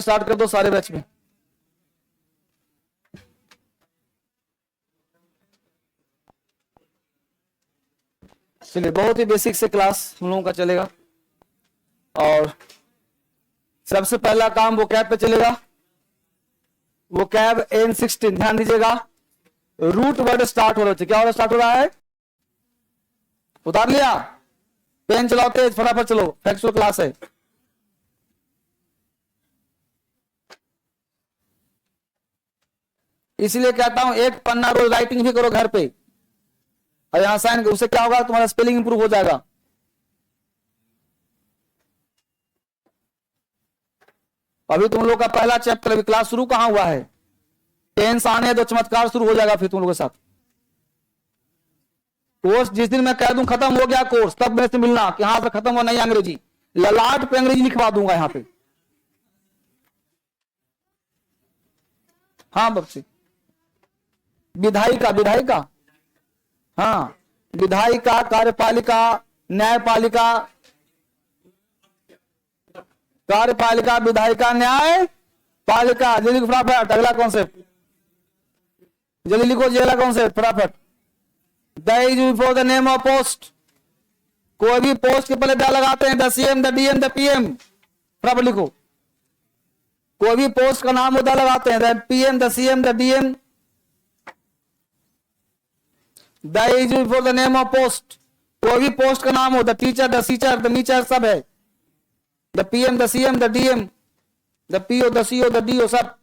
Start कर दो सारे बैच में। चलिए, बहुत ही बेसिक से क्लास हम लोगों का चलेगा और सबसे पहला काम वो कैब पे चलेगा। वो कैब N16, ध्यान दीजिएगा, रूट वर्ड स्टार्ट हो रहा है। क्या वर्ड स्टार्ट हो रहा है? उतार लिया? पेन चलाओ तेज, फटाफट चलो, फैक्चुअल क्लास है। इसलिए कहता हूं एक पन्ना रोज राइटिंग भी करो घर पे, और यहां साइन, उससे क्या होगा, तुम्हारा स्पेलिंग इंप्रूव हो जाएगा। अभी तुम लोग का पहला चैप्टर, अभी क्लास शुरू कहां हुआ है? टेंस आने दो, चमत्कार शुरू हो जाएगा फिर तुम लोगों के साथ। कोर्स जिस दिन मैं कह दूं खत्म हो गया कोर्स, तब मेरे से मिलना कि हाँ से खत्म हो नहीं अंग्रेजी, ललाट पे अंग्रेजी लिखवा दूंगा यहां पे। हाँ बच्चे, विधायिका, विधायिका, हाँ विधायिका, कार्यपालिका, न्यायपालिका, कार्यपालिका, विधायिका, न्याय पालिका। जल्दी फटाफट अगला कॉन्सेप्ट, जल्दी लिखो जी अगला कॉन्सेप्ट फटाफट। The is before the name of post. कोई भी पोस्ट के पहले द लगाते हैं, the CM, the DM, the PM. फटाफट लिखो, कोई भी पोस्ट का नाम द लगाते हैं, the PM, the CM, the DM. The is before the name of post, कोई भी पोस्ट का नाम हो, the teacher, the seacher, the meacher, सब है। The PM, the CM, the DM, the PO, the CO, the DO, सब।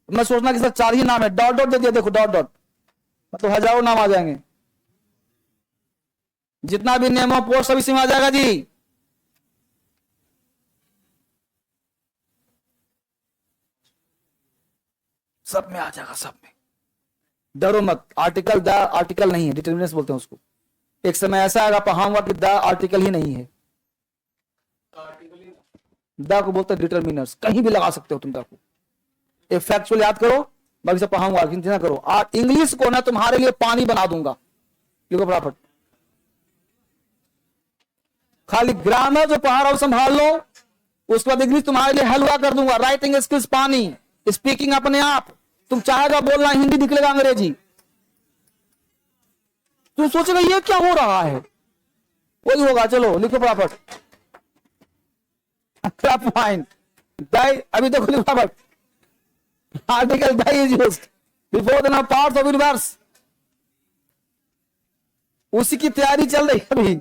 मैं सोचना कि सर 4 ही नाम है, डॉट डॉट दे दिया, देखो डॉट डॉट, मतलब हजारों नाम आ जाएंगे। जितना भी नेम ऑफ पोस्ट सब इसी में आ जाएगा जी। सब में आ जाएगा, सब में, डरो मत। आर्टिकल, द आर्टिकल नहीं है, डिटर्मिनेंट बोलते हैं उसको। एक समय ऐसा आएगा पढ़ाऊंगा कि द आर्टिकल ही नहीं है, द को बोलते हैं डिटर्मिनर्स। कहीं भी लगा सकते हो तुम द को। एक फैक्चुअल याद करो, बाकी सब पढ़ाऊंगा, चिंता करो। आज इंग्लिश को ना तुम्हारे लिए पानी बना दूंगा, लिखो फटाफट। खाली ग्रामर जो पढ़ा रहा हूं संभाल लो, उसके बाद इंग्लिश तुम्हारे लिए हलवा कर दूंगा। राइटिंग स्किल्स पानी, स्पीकिंग अपने आप, तुम चाहेगा बोलना हिंदी, निकलेगा अंग्रेजी। तुम सोचेगा ये क्या हो रहा है, वही होगा। चलो लिखो फटाफट। फाइन, अभी देखो लिखो फटाफट। Article the is used before the parts of universe. उसी की तैयारी चल रही है अभी,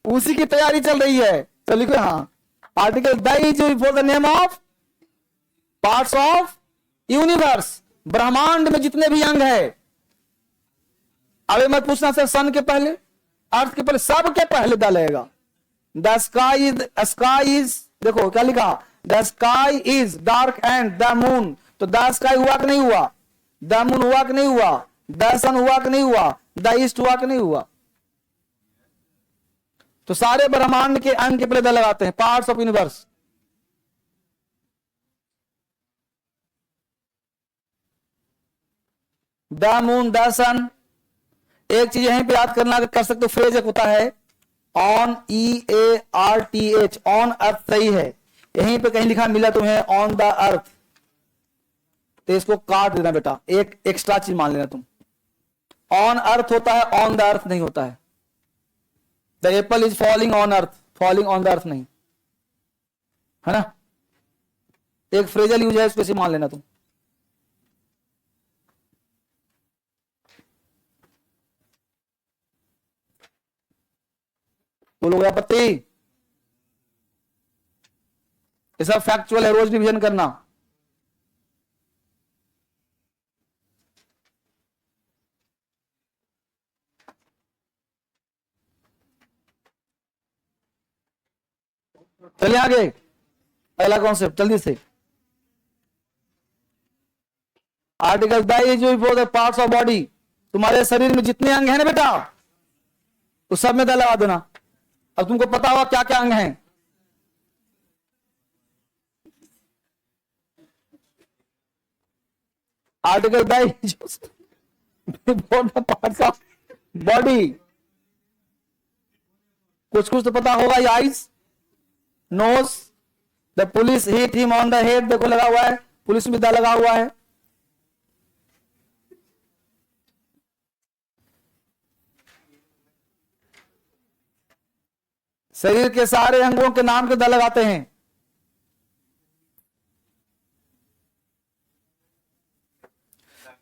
उसी की तैयारी चल रही है। तो लिखो हाँ, article the is before the name of parts of universe. ब्रह्मांड में जितने भी अंग है, अभी मत पूछना सर सन के पहले, अर्थ के पहले, सब के पहले द लगेगा। द स्काई इज, देखो क्या लिखा, the sky is dark and the moon. तो द स्काई हुआ कि नहीं हुआ, द मून हुआ कि नहीं हुआ, द सन हुआ कि नहीं हुआ, द ईस्ट हुआ कि नहीं हुआ। तो सारे ब्रह्मांड के अंग के पहले द लगाते हैं, parts of universe. The moon, the sun. एक चीज यहीं पे याद करना, कर सकते हो, फ्रेज एक होता है ऑन, EARTH, ऑन अर्थ, सही है। यहीं पे कहीं लिखा मिला तुम्हें ऑन द अर्थ, तो इसको काट देना बेटा, एक एक्स्ट्रा चीज मान लेना तुम। ऑन अर्थ होता है, ऑन द अर्थ नहीं होता है। The Apple is falling on earth, falling on the earth नहीं है ना। एक फ्रेजल यूज है, इसको मान लेना तुम। बोलोगे आपत्ति? ये सब फैक्चुअल है, रोज रिवीजन करना। चलिए आगे, पहला कॉन्सेप्ट जल्दी से। Article the is before the parts of body. तुम्हारे शरीर में जितने अंग हैं ना बेटा, तो सब में द लगा देना। अब तुमको पता होगा क्या क्या अंग हैं। Article the is before the parts of body. कुछ कुछ तो पता होगा, eyes, nose, the police hit him on the head, देखो लगा हुआ है, पुलिस में द लगा हुआ है। शरीर के सारे अंगों के नाम के द लगाते हैं।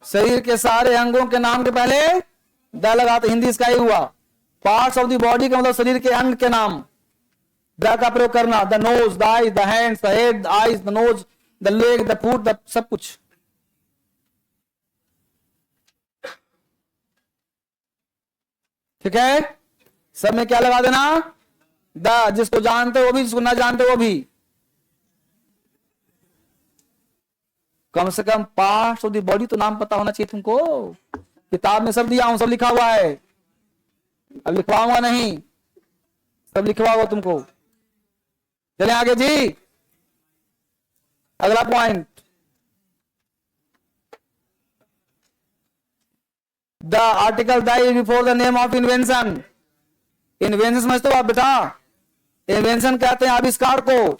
शरीर के सारे अंगों के नाम के पहले द लगाते, हिंदी इसका ही हुआ। पार्ट्स ऑफ द बॉडी का मतलब शरीर के अंग के नाम, द का प्रयोग करना। The nose, the eyes, the hands, the head, the eyes, the nose, the leg, the foot, the sub कुछ। ठीक है, सब में क्या लगा देना, द, जिसको जानते हो वो भी, जिसको ना जानते वो भी। कम से कम पार्ट्स ऑफ द बॉडी तो नाम पता होना चाहिए तुमको। किताब में सब दिया हूं, सब लिखा हुआ है, अब लिखवाऊंगा नहीं, सब लिखवा हुआ तुमको। चले आगे जी, अगला point, the article the is before the name of invention. Invention समझते हो आप बेटा, इन्वेंशन कहते हैं आविष्कार को।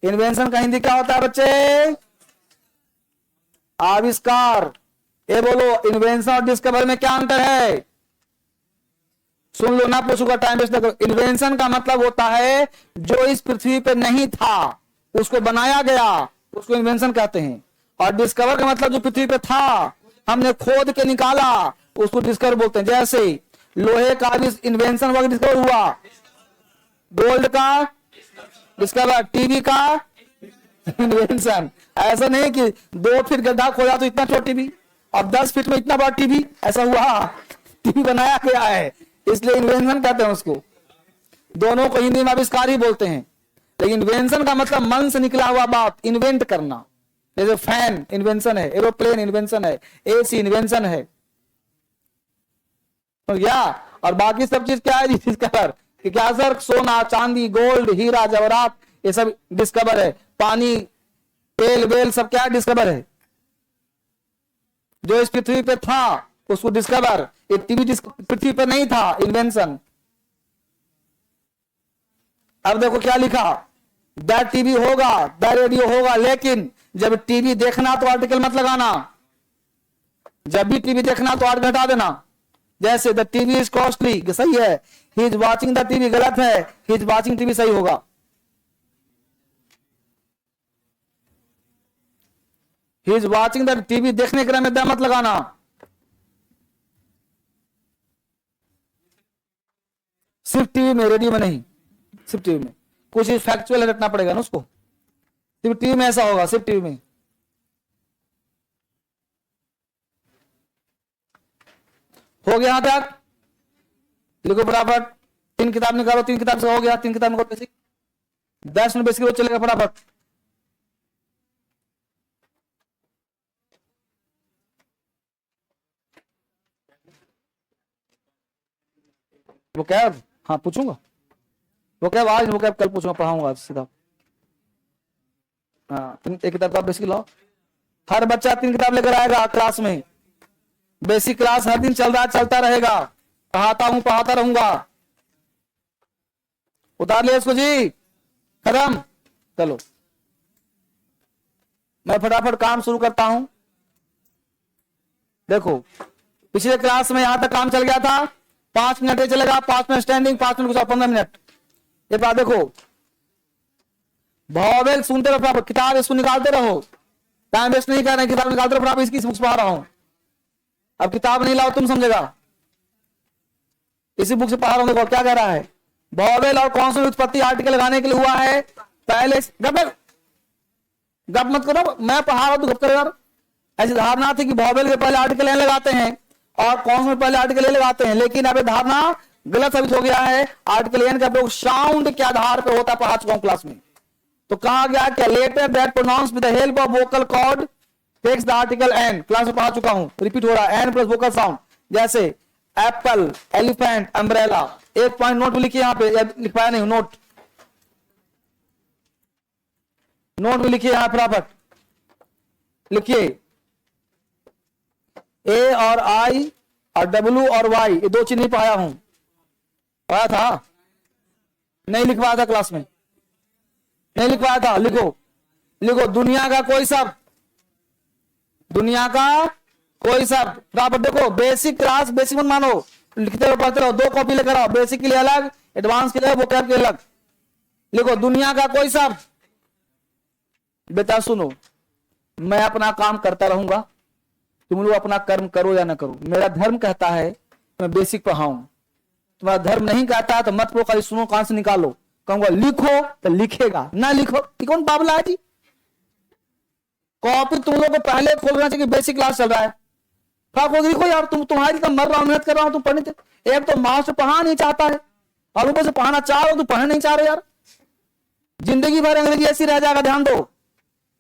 इन्वेंशन का हिंदी क्या होता है बच्चे, आविष्कार। ये बोलो, इन्वेंशन और डिस्कवर में क्या अंतर है, सुन लो ना, पूछूंगा, टाइम वेस्ट ना करो। इन्वेंशन का मतलब होता है जो इस पृथ्वी पे नहीं था उसको बनाया गया, उसको इन्वेंशन कहते हैं। और डिस्कवर का मतलब जो पृथ्वी पे था हमने खोद के निकाला, उसको डिस्कवर बोलते हैं। जैसे लोहे का भी इन्वेंशन वगैरह डिस्कवर हुआ, गोल्ड का डिस्कवर, टीवी का इन्वेंशन। ऐसा नहीं कि 2 फीट गड्ढा खोदा तो इतना छोटी टीवी, अब 10 फीट में इतना बड़ा टीवी, ऐसा हुआ, टीवी बनाया गया है, इसलिए इन्वेंशन कहते हैं उसको। दोनों को हिंदी में आविष्कार ही बोलते हैं, लेकिन इन्वेंशन का मतलब मन से निकला हुआ बात, इन्वेंट करना। जैसे फैन इन्वेंशन है, एरोप्लेन इन्वेंशन है, एसी इन्वेंशन है, तो क्या। और बाकी सब चीज क्या है, डिस्कवर, कि क्या सर, सोना, चांदी, गोल्ड, हीरा जवाहरात, ये सब डिस्कवर है। पानी, तेल वेल, सब क्या डिस्कवर है, जो इस पृथ्वी पे था उसको डिस्कवर। ये टीवी पृथ्वी पे नहीं था, इन्वेंशन। अब देखो क्या लिखा, द टीवी होगा, द रेडियो होगा, लेकिन जब टीवी देखना तो आर्टिकल मत लगाना, जब भी टीवी देखना तो आर्टिकल हटा देना। जैसे द टीवी इज कॉस्टली, सही है, he is watching the TV गलत है, ही इज वॉचिंग टीवी सही होगा। He is watching the TV, देखने के में द मत लगाना। सिर्फ टीवी में, रेडियो में नहीं, सिर्फ टीवी में। कुछ फैक्चुअल रखना पड़ेगा ना उसको, सिर्फ टीवी में ऐसा होगा, सिर्फ टीवी में। हो गया यहां तक, लिखो फटाफट। 3 किताब निकालो, 3 किताब से हो गया, 3 किताब निकालो बेसिक, 10 मिनट बेसिक चलेगा, फटाफट। वो कैब, हाँ पूछूंगा, वो कैब आज, वो कैब कल पूछूंगा, पढ़ाऊंगा आज सीधा। हाँ, एक किताब बेसिक लाओ, हर बच्चा 3 किताब लेकर आएगा क्लास में। बेसिक क्लास हर दिन चल रहा, चलता रहेगा, पढ़ाता हूं, पढ़ाता रहूंगा। उतार लिया इसको जी, खत्म। चलो मैं फटाफट काम शुरू करता हूं। देखो पिछले क्लास में यहां तक काम चल गया था, 5 मिनट ये चलेगा, 5 मिनट स्टैंडिंग, 5 मिनट कुछ 15 मिनट। ये बात देखो, वॉवेल सुनते रहो, किताब इसको निकालते रहो, टाइम वेस्ट नहीं कर रहे, किताब निकालते रहो, इसकी बुक्स पढ़ा रहा हूं। अब किताब नहीं लाओ तुम समझेगा, इसी बुक से पढ़ा रहा हूं। देखो क्या कह रहा है, वॉवेल और कॉन्सोनेंट उत्पत्ति आर्टिकल लगाने के लिए हुआ है। पहले गप मत करो, मैं पढ़ा रहा हूं तो गप करो यार। ऐसी धारणा थी कि वॉवेल के पहले आर्टिकल एन लगाते हैं और कॉन्सोनेंट पहले आर्टिकल ए लगाते हैं, लेकिन अब धारणा गलत साबित हो गया है। आर्टिकल एन का प्रयोग साउंड के आधार पर होता, पढ़ा चुका हूं क्लास में। तो कहा गया क्या, letter that pronounce with the help of vocal cord takes the article an, class में पढ़ा चुका हूं, रिपीट हो रहा है, एन प्लस वोकल साउंड। जैसे एप्पल, एलिफेंट, अम्ब्रेला। एक पॉइंट नोट भी लिखिए यहां पे, लिख पाया नहीं, नोट भी लिखिए यहां, फटाफट लिखिए। ए और आई और डब्ल्यू और वाई, ये 2 चीज नहीं पढ़ाया हूं, पढ़ाया था नहीं, लिखवाया था क्लास में। नहीं लिख पाया था? लिखो, लिखो, दुनिया का कोई शब्द, दुनिया का कोई शब्द। बराबर देखो, बेसिक क्लास, बेसिक मत मानो, लिखते रहो, पढ़ते रहो, 2 कॉपी लेकर आओ, बेसिक के लिए अलग, एडवांस के लिए, वोकैब के लिए अलग। लिखो, दुनिया का कोई शब्द। बेटा सुनो, मैं अपना काम करता रहूंगा, तुम लोग अपना कर्म करो या ना करो। मेरा धर्म कहता है मैं बेसिक पढ़ाऊं, तुम्हारा धर्म नहीं कहता है तो मत पढ़ो, खाली सुनो, कहां से निकालो। कहूंगा लिखो तो लिखेगा, ना लिखो कि कौन बाबला है जी। कॉपी तुम लोग को पहले खोलना चाहिए, बेसिक क्लास चल रहा है, लिखो यार, तुम्हारी तो मर रहा हूं, मेहनत कर रहा हूं, तुम पढ़ने। एक तो मास्टर पढ़ा नहीं चाहता है और ऊपर से पढ़ाना चाह रहे हो, तुम पढ़ने नहीं चाह रहे यार। जिंदगी भर अंग्रेजी ऐसी रह जाएगा। ध्यान दो,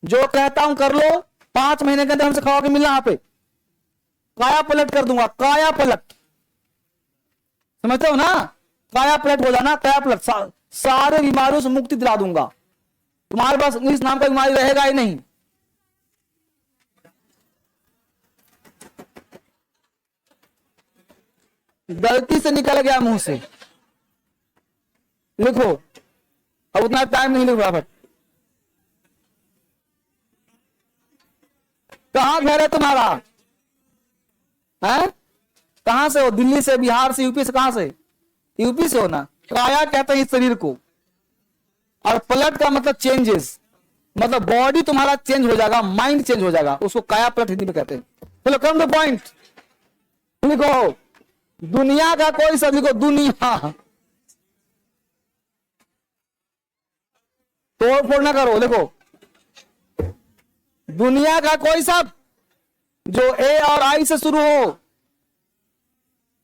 जो कहता हूं कर लो, 5 महीने के अंदर हमसे खवा के मिलना, यहाँ पे काया पलट कर दूंगा, काया पलट, समझते हो ना? काया पलट हो जाना, काया पलट, सारे बीमारियों से मुक्ति दिला दूंगा। तुम्हारे पास इंग्लिश नाम का बीमारी रहेगा ही नहीं। गलती से निकल गया मुंह से, लिखो, अब उतना टाइम नहीं लिख रहा। कहां घर है तुम्हारा? है कहां से हो? दिल्ली से, बिहार से, यूपी से? कहां से? यूपी से हो ना? काया कहते हैं इस शरीर को, और पलट का मतलब चेंजेस, मतलब बॉडी तुम्हारा चेंज हो जाएगा, माइंड चेंज हो जाएगा, उसको काया पलट हिंदी में कहते हैं। चलो कम द पॉइंट, लिखो, दुनिया का कोई शब्द, लिखो, दुनिया, तोड़ फोड़ ना करो, लिखो, दुनिया का कोई शब्द जो ए और आई से शुरू हो,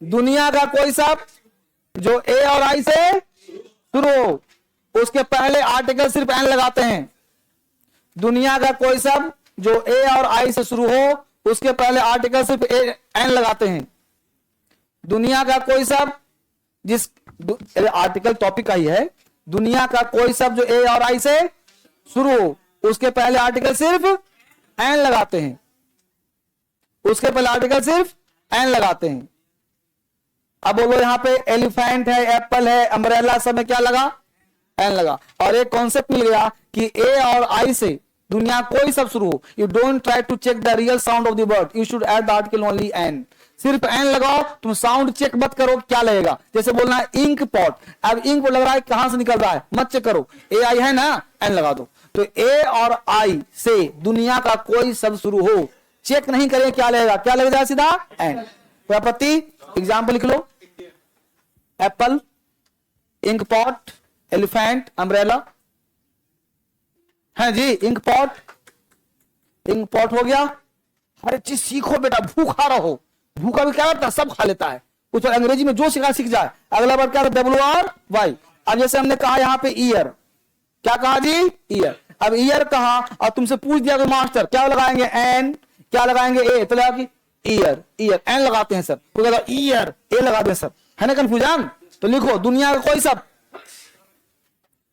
दुनिया का कोई शब्द जो ए और आई से शुरू हो, उसके पहले आर्टिकल सिर्फ एन लगाते हैं। दुनिया का कोई शब्द जो ए और आई से शुरू हो, उसके पहले आर्टिकल सिर्फ एन लगाते हैं। दुनिया का कोई शब्द जिस आर्टिकल टॉपिक का ही है, दुनिया का कोई शब्द जो ए और आई से शुरू हो, उसके पहले आर्टिकल सिर्फ एन लगाते हैं, उसके पहले आर्टिकल सिर्फ एन लगाते हैं। अब बोलो, यहां पे एलिफेंट है, एप्पल है, अम्ब्रेला, सब में क्या लगा? एन लगा। और एक कॉन्सेप्ट मिल गया कि ए और आई से दुनिया कोई सब शुरू हो, you don't try to check the real sound of the word, you should add the article only an. सिर्फ एन लगाओ, तुम साउंड चेक मत करो क्या लगेगा। जैसे बोलना है इंक पॉट, अब इंक पॉट लग रहा है, कहां से निकल रहा है, मत चेक करो, ए आई है ना, एन लगा दो। तो ए और आई से दुनिया का कोई शब्द शुरू हो, चेक नहीं करें क्या लगेगा, क्या लगेगा, सीधा एन। कोई आपत्ति? एग्जाम्पल लिख लो, apple, ink pot, elephant, umbrella. है जी, इंक पॉट, इंक पॉट हो गया। हर चीज सीखो बेटा, भूखा रहो, भूखा भी क्या करता है, सब खा लेता है। कुछ अंग्रेजी में जो सीखा सीख जाए। अगला बार क्या, WRY। अब जैसे हमने कहा यहाँ पे ईयर, क्या कहा जी, ईयर। अब ईयर कहा और तुमसे पूछ दिया मास्टर क्या लगाएंगे, एन, क्या लगाएंगे, ए, तो लगा कि ईयर, ईयर, एन लगाते हैं सर, तो लगा ईयर, ए लगा दें सर, है ना कंफ्यूजन? तो लिखो, दुनिया का कोई शब्द,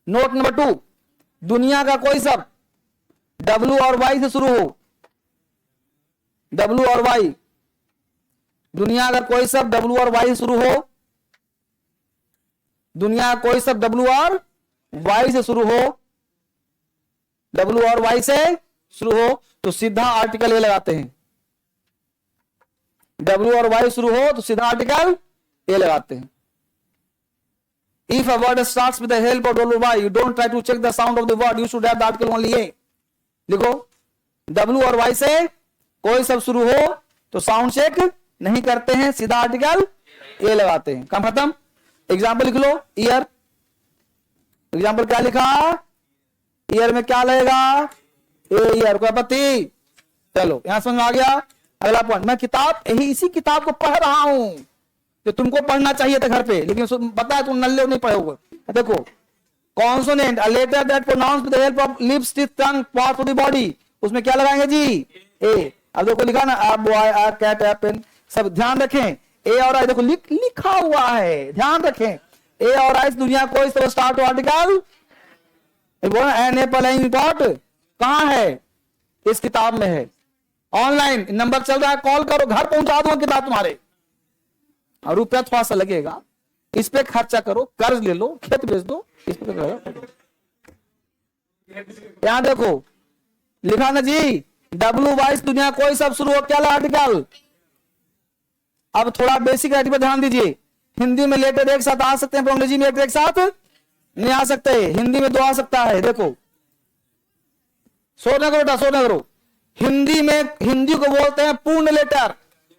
नोट नंबर 2, दुनिया का कोई शब्द W और Y से शुरू हो, W और Y, दुनिया का कोई शब्द W और Y से शुरू हो, दुनिया का कोई शब्द W और Y से शुरू हो, W और Y से शुरू हो, तो सीधा आर्टिकल ए लगाते हैं। W और Y शुरू हो तो सीधा आर्टिकल ए लगाते हैं। If a word starts with the help of W or Y, you don't try to check the sound of the word, you should have the article only A। लिखो, W और Y से कोई शब्द शुरू हो तो साउंड चेक नहीं करते हैं, सीधा आर्टिकल ए लगाते हैं। काम खत्म। एग्जाम्पल लिख लो, ईयर, एग्जाम्पल क्या लिखा, ईयर में क्या लगेगा, ए ईयर। कोई आपत्ति? चलो यहां समझ में आ गया। अगला पॉइंट, मैं किताब इसी किताब को पढ़ रहा हूं जो तुमको पढ़ना चाहिए था घर पे, लेकिन पता है तुम नल्ले नहीं पढ़े होगे। देखो, consonant, a letter that pronounce with the help of lips, teeth, tongue, part of the body, उसमें क्या लगाएंगे जी, ए। अब देखो लिखा ना, a boy, a cat, a pen, सब ध्यान रखें। ए और आई देखो लिखा हुआ है, ध्यान रखें। ए और आई दुनिया को इस तरह start article, an apple an pot कहां है, इस किताब में है। ऑनलाइन नंबर चल रहा है, कॉल करो, घर पहुंचा दूंगा किताब तुम्हारे। और रुपया थोड़ा सा लगेगा, इस पे खर्चा करो, कर्ज ले लो, खेत बेच दो, इस पे करो। यहां देखो लिखा ना जी, W22 दुनिया कोई सब शुरू हो, क्या आर्टिकल। अब थोड़ा बेसिक राइटिंग पे ध्यान दीजिए। हिंदी में लेटर एक साथ आ सकते हैं, पर अंग्रेजी में लेटर एक साथ नहीं आ सकते। हिंदी में दो आ सकता है। देखो, सोना करो बेटा, सोना करो। हिंदी में, हिंदी को बोलते हैं पूर्ण लेटर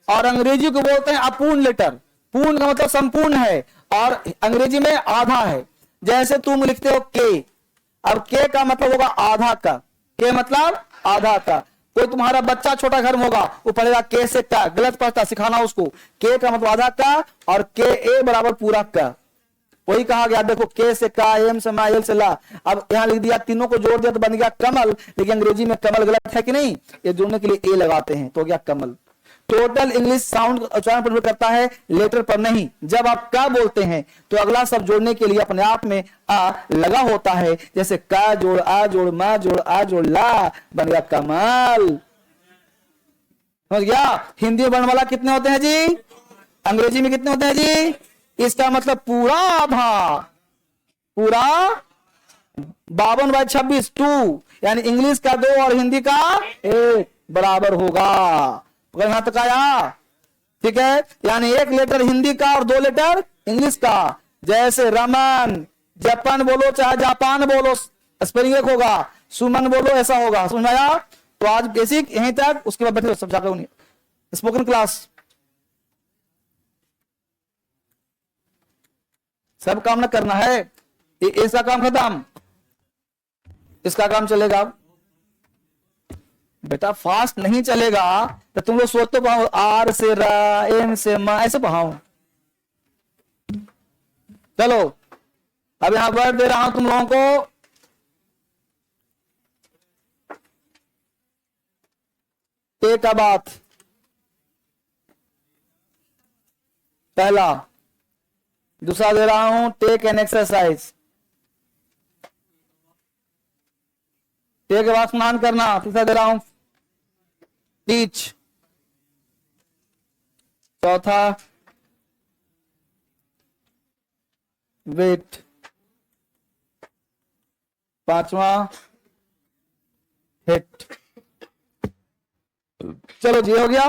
और अंग्रेजी को बोलते हैं अपूर्ण लेटर। पूर्ण का मतलब संपूर्ण है और अंग्रेजी में आधा है। जैसे तुम लिखते हो के, अब के का मतलब होगा आधा का, के मतलब आधा का। कोई तुम्हारा बच्चा छोटा घर में होगा, वो पढ़ेगा के से का, गलत पढ़ता, सिखाना उसको। के का मतलब आधा का और के ए बराबर पूरा का, वही कहा गया। देखो, के से का, एम से मा, एल से ला। अब यहां लिख दिया, तीनों को जोड़ दिया तो बन गया कमल, लेकिन अंग्रेजी में कमल गलत है कि नहीं, ये जोड़ने के लिए ए लगाते हैं तो गया कमल। टोटल इंग्लिश साउंड उच्चारण पर निर्भर करता है, लेटर पर नहीं। जब आप का बोलते हैं तो अगला शब्द जोड़ने के लिए अपने आप में आ लगा होता है, जैसे का जोड़ आ जोड़ मा जोड़ आ जोड़ ला, बन गया कमल। समझ गया। हिंदी में वर्णमाला कितने होते हैं जी, अंग्रेजी में कितने होते हैं जी। इसका मतलब पूरा आधा, पूरा 52/26 2, यानी इंग्लिश का 2 और हिंदी का 1 बराबर होगा। यहां तक आया, ठीक है। यानी एक लेटर हिंदी का और 2 लेटर इंग्लिश का। जैसे रमन, जापान बोलो चाहे जापान बोलो, स्पेलिंग एक होगा। सुमन बोलो, ऐसा होगा। समझ में आया। तो आज बेसिक यहीं तक, उसके बाद बैठे सब जाकर स्पोकन क्लास। सब काम ना करना है, इसका काम खत्म, इसका काम चलेगा बेटा। फास्ट नहीं चलेगा तो तुम लोग सोचते पाओ आर से रा, एम से मा, ऐसे पढ़ाओ। चलो, अब यहां वर्ड दे रहा हूं तुम लोगों को। एक बात, पहला। दूसरा दे रहा हूं टेक एन एक्सरसाइज, टेक के बाद स्नान करना। तीसरा दे रहा हूं टीच। चौथा वेट। पांचवा हिट। चलो जी, हो गया।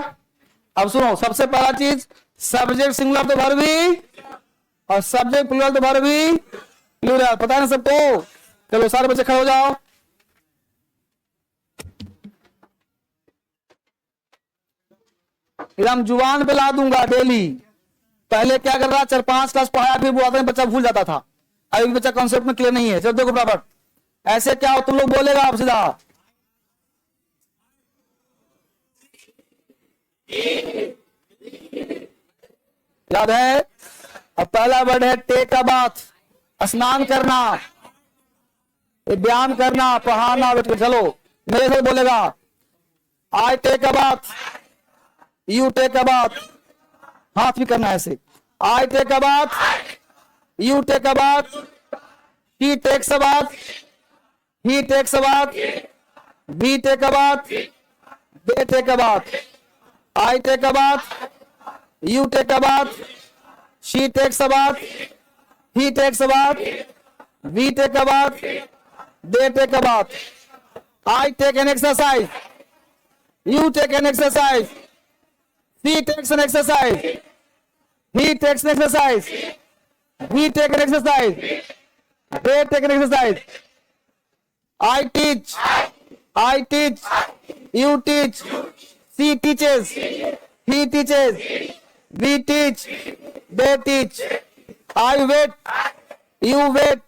अब सुनो, सबसे पहला चीज, सब्जेक्ट सिंगुलर तो वर्ब भी और सब्जेक्ट प्लूरल तो वर्ब भी प्लूरल। पता है ना सबको। चलो सारे बच्चे खड़े हो जाओ। एकदम जुबान पे ला दूंगा डेली। पहले क्या कर रहा, 4-5 क्लास पढ़ाया, फिर वो आता है बच्चा भूल जाता था। अब एक बच्चा कॉन्सेप्ट में क्लियर नहीं है। चलो देखो बराबर, ऐसे क्या हो, तुम लोग बोलेगा आप सीधा। याद है। अब पहला वर्ड है टेक अ बाथ, स्नान करना, व्यायाम करना, पढ़ाना। बैठ के चलो मेरे साथ बोलेगा, I take a bath, you take a bath. हाथ भी करना है ऐसे, I take a bath, you take a bath, he takes a bath, he takes a bath, we take a bath, they take a bath, I take a bath, you take a bath, she takes a bath, he takes a bath, we take a bath, they take a bath. I take an exercise, you take an exercise, she takes an exercise, he takes an exercise, we take an exercise, they take an exercise. I teach, you teach, she teaches, he teaches, we teach, they teach. I wait, you wait,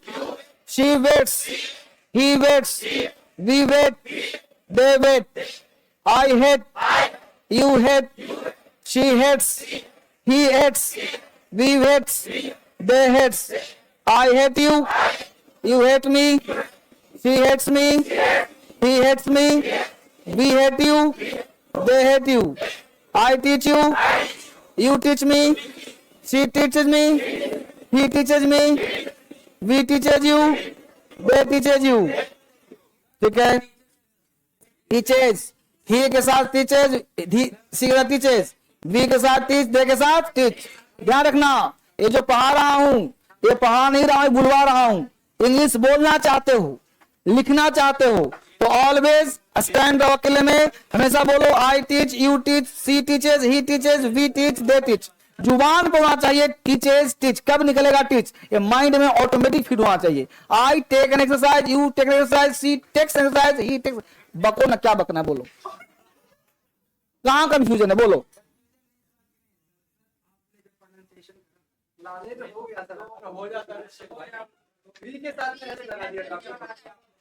she waits, he waits, we wait, they wait. I hate, you hate, she hates, he hates, we hates, they hates. I hate you, you hate me, she hates me, he hates me, we hate you, they hate you. I teach you, you teach me, she teaches me, he teaches me, we teaches you, they teaches you. ठीक है। Teaches, ही के साथ teaches, सी के साथ teaches, we के साथ teach, दे के साथ टीच। ध्यान रखना, ये जो पढ़ा रहा हूं, ये पढ़ा नहीं रहा हूं, बुलवा रहा हूं। इंग्लिश बोलना चाहते हो लिखना चाहते हो तो ऑलवेज स्टैंड अकेले में हमेशा बोलो I teach, you teach, she teaches, he teaches, we teach, they teach. जुबान पर होना चाहिए टीचेज टीच। कब निकलेगा टीच? ये माइंड में ऑटोमेटिक फिट होना चाहिए। I take an exercise, you take an exercise, she takes exercise, he takes. बको ना, क्या बकना, बोलो कहां कंफ्यूजन है, बोलो।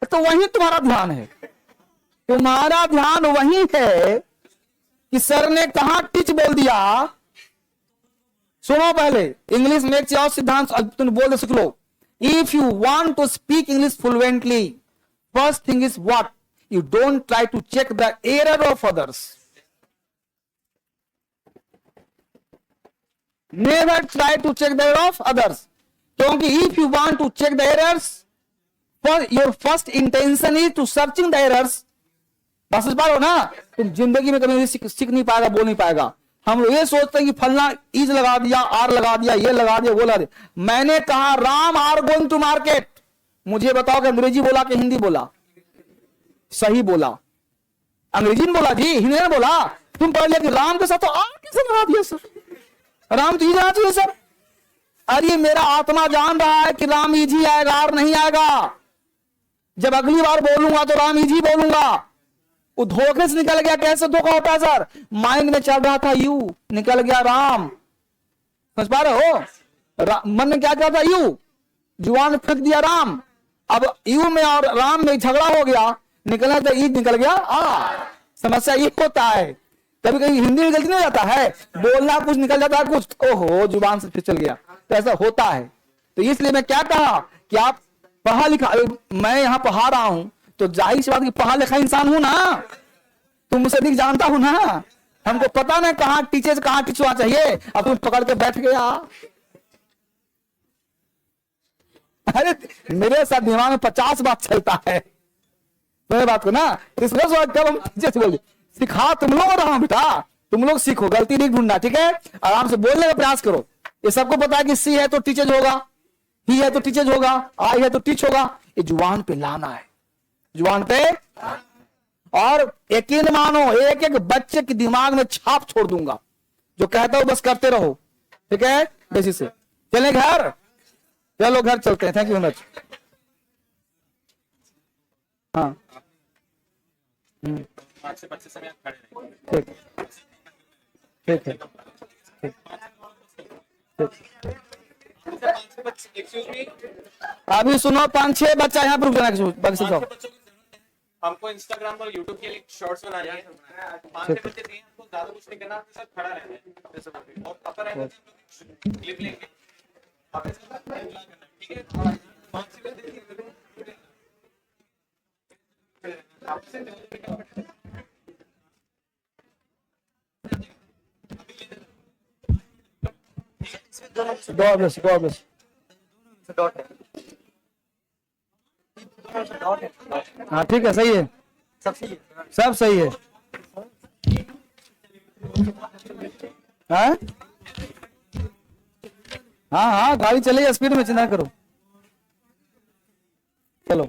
तो वही तुम्हारा ध्यान है, तुम्हारा ध्यान वही है कि सर ने कहा टीच बोल दिया। सुनो पहले इंग्लिश में एक चीज और सिद्धांत तुम बोल दे सीख लो। If you want to speak English fluently, first thing is what? You don't try to check the error of others. Never try to check the error of others, क्योंकि if you want to check the errors, your first intention is to searching the errors. बस इस बार हो ना, तुम जिंदगी में कभी सीख नहीं पाएगा, बोल नहीं पाएगा। हम लोग ये सोचते हैं कि फलना इज लगा दिया, आर लगा दिया, ये लगा दिया, वो लगा दिया। मैंने कहा Ram are going to market. मुझे बताओ कि अंग्रेजी बोला कि हिंदी बोला? सही बोला, अंग्रेजी में बोला जी, हिंदी में बोला। तुम पढ़ लिया कि राम के साथ तो आर कैसे लगा दिया सर? राम तो जाना चाहिए सर। अरे मेरा आत्मा जान रहा है कि राम इजी आएगा, आर नहीं आएगा। जब अगली बार बोलूंगा तो राम इजी बोलूंगा। वो धोखे से निकल गया। कैसे धोखा होता है सर? माइंड में चल रहा था यू, निकल गया राम। समझ पा रहे हो? मन में क्या था यू, जुबान फेंक दिया राम। अब यू में और राम में झगड़ा हो गया, निकलना था ई, निकल गया आ। समस्या ये होता है। कभी कभी हिंदी में गलती नहीं हो जाता है, बोलना कुछ निकल जाता है कुछ, ओहो जुबान से फिर चल गया। तो ऐसा होता है। तो इसलिए मैं क्या कहा कि आप पढ़ा लिखा, मैं यहां पढ़ा रहा हूं तो जाहिर सी बात की पढ़ा लिखा इंसान हूं ना, तुम मुझसे अधिक जानता हूं ना। हमको पता ना कहां टीचर कहां टीच होना चाहिए। अब तुम पकड़ के बैठ गया। अरे मेरे साथ दिमाग में 50 बात चलता है मेरे बात को ना। इसलिए कब हम टीचर से बोल सिखा तुम लोग रहा हूं बेटा, तुम लोग सीखो, गलती नहीं ढूंढना, ठीक है? आराम से बोलने का प्रयास करो। ये सबको पता है कि सी है तो टीचर होगा, ही है तो टीचर होगा, आई है तो टीच होगा। ये जुबान पे लाना है, जुबान पे। और यकीन मानो एक एक बच्चे के दिमाग में छाप छोड़ दूंगा। जो कहता हूं बस करते रहो, ठीक है? बेसिस से चले घर, चलो घर चलते हैं। Thank you very much. हाँ ठीक ठीक है, अभी सुनो 5-6 बच्चा यहाँ पर रुक जाना। हमको इंस्टाग्राम और यूट्यूब के लिए शॉर्ट्स बनाने हैं। 5-6 बच्चे दिए, हमको ज्यादा कुछ नहीं करना, आपके साथ खड़ा रहना है और अपर रहना है, क्लिप लेंगे आपके साथ एंजॉय करना है, ठीक है? 5-6 बच्चे हाँ ठीक है, सही है, सब सही है, सब सही है। हाँ हाँ हाँ, गाड़ी चलेगी स्पीड में, चिंता करो। चलो।